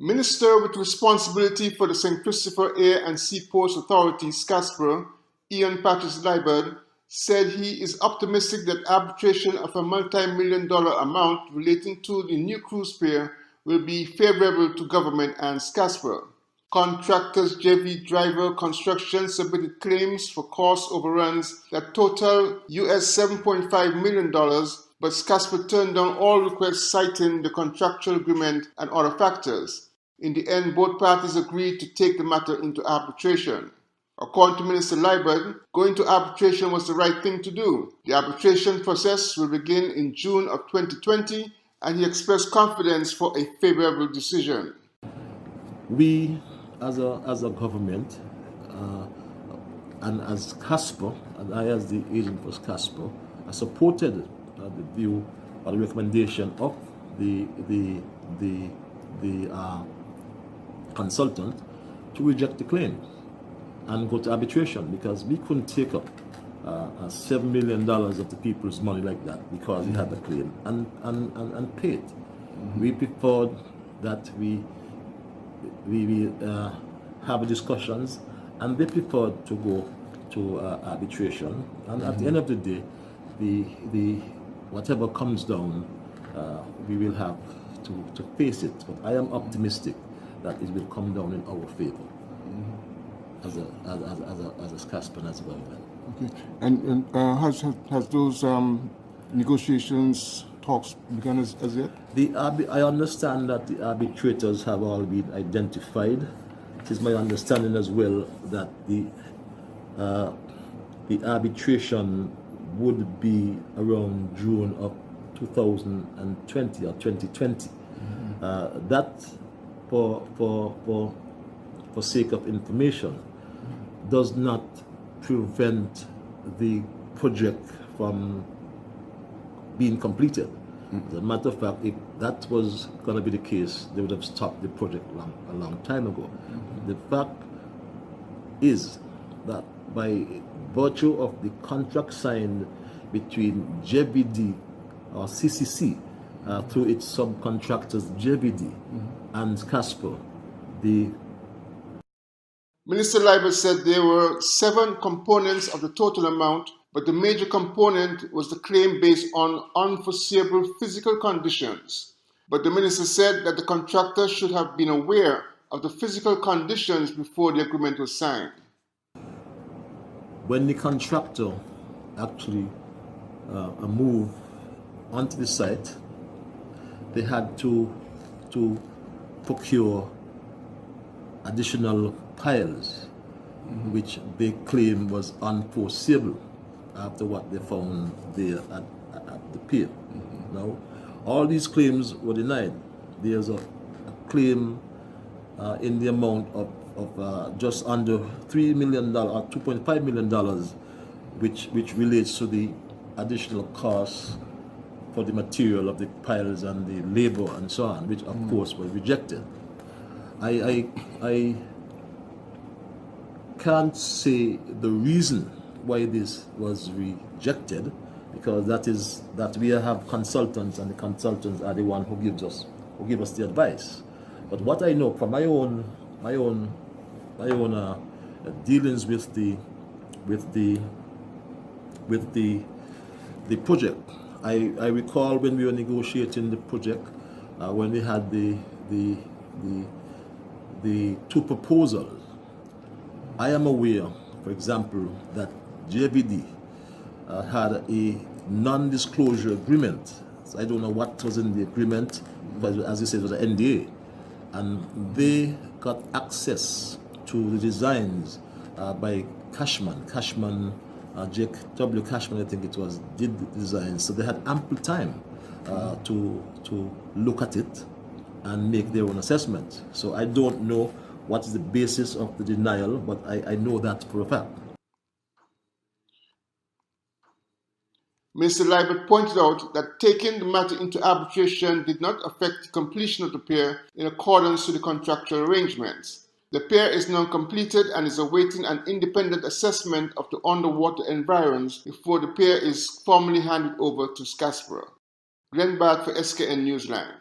Minister with responsibility for the St. Christopher Air and Seaports Authority, SCASPR, Ian Patrice-Liebert, said he is optimistic that arbitration of a multi-million-dollar amount relating to the new cruise pier will be favorable to government and SCASPR. Contractors JV Driver Construction submitted claims for cost overruns that total US $7.5 million, but SCASPR turned down all requests citing the contractual agreement and other factors. In the end, both parties agreed to take the matter into arbitration. According to Minister Liebert, going to arbitration was the right thing to do. The arbitration process will begin in June of 2020, and he expressed confidence for a favorable decision. We, as a government, and as SCASPR, and I as the agent for SCASPR, supported the view or the recommendation of the consultant to reject the claim and go to arbitration, because we couldn't take up $7 million of the people's money like that because we had a claim and pay it. We preferred that we have discussions, and they preferred to go to arbitration. And at the end of the day, the whatever comes down, we will have to face it. But I am optimistic that it will come down in our favor as a SCASPR and as a government. Okay. And has those negotiations, talks begun as yet? I understand that the arbitrators have all been identified. It is my understanding as well that the arbitration would be around June of 2020 or 2020. That, for sake of information, does not prevent the project from being completed. As a matter of fact, if that was going to be the case, they would have stopped the project a long time ago. The fact is that by virtue of the contract signed between JVD or CCC through its subcontractors JVD and SCASPR, Minister Liebert said there were 7 components of the total amount, but the major component was the claim based on unforeseeable physical conditions. But the minister said that the contractor should have been aware of the physical conditions before the agreement was signed. When the contractor actually moved onto the site, they had to procure additional piles, which they claim was unforeseeable after what they found there at the pier. Now, all these claims were denied. There's a claim in the amount of just under $3 million or $2.5 million, which relates to the additional costs for the material of the piles and the labor and so on, which of course was rejected. I can't say the reason why this was rejected, because that we have consultants, and the consultants are the one who give us the advice. But what I know from my own dealings with the project, I recall when we were negotiating the project, when we had the 2 proposals. I am aware, for example, that JVD had a non-disclosure agreement. So I don't know what was in the agreement, but as you said, it was an NDA. And they got access to the designs by Cashman, Jake W. Cashman, I think it was, did the designs. So they had ample time to look at it and make their own assessment. So I don't know what is the basis of the denial, but I know that for a fact. Mr. Liebert pointed out that taking the matter into arbitration did not affect the completion of the pier in accordance with the contractual arrangements. The pier is now completed and is awaiting an independent assessment of the underwater environs before the pier is formally handed over to SCASPR. Glenn Bart for SKN Newsline.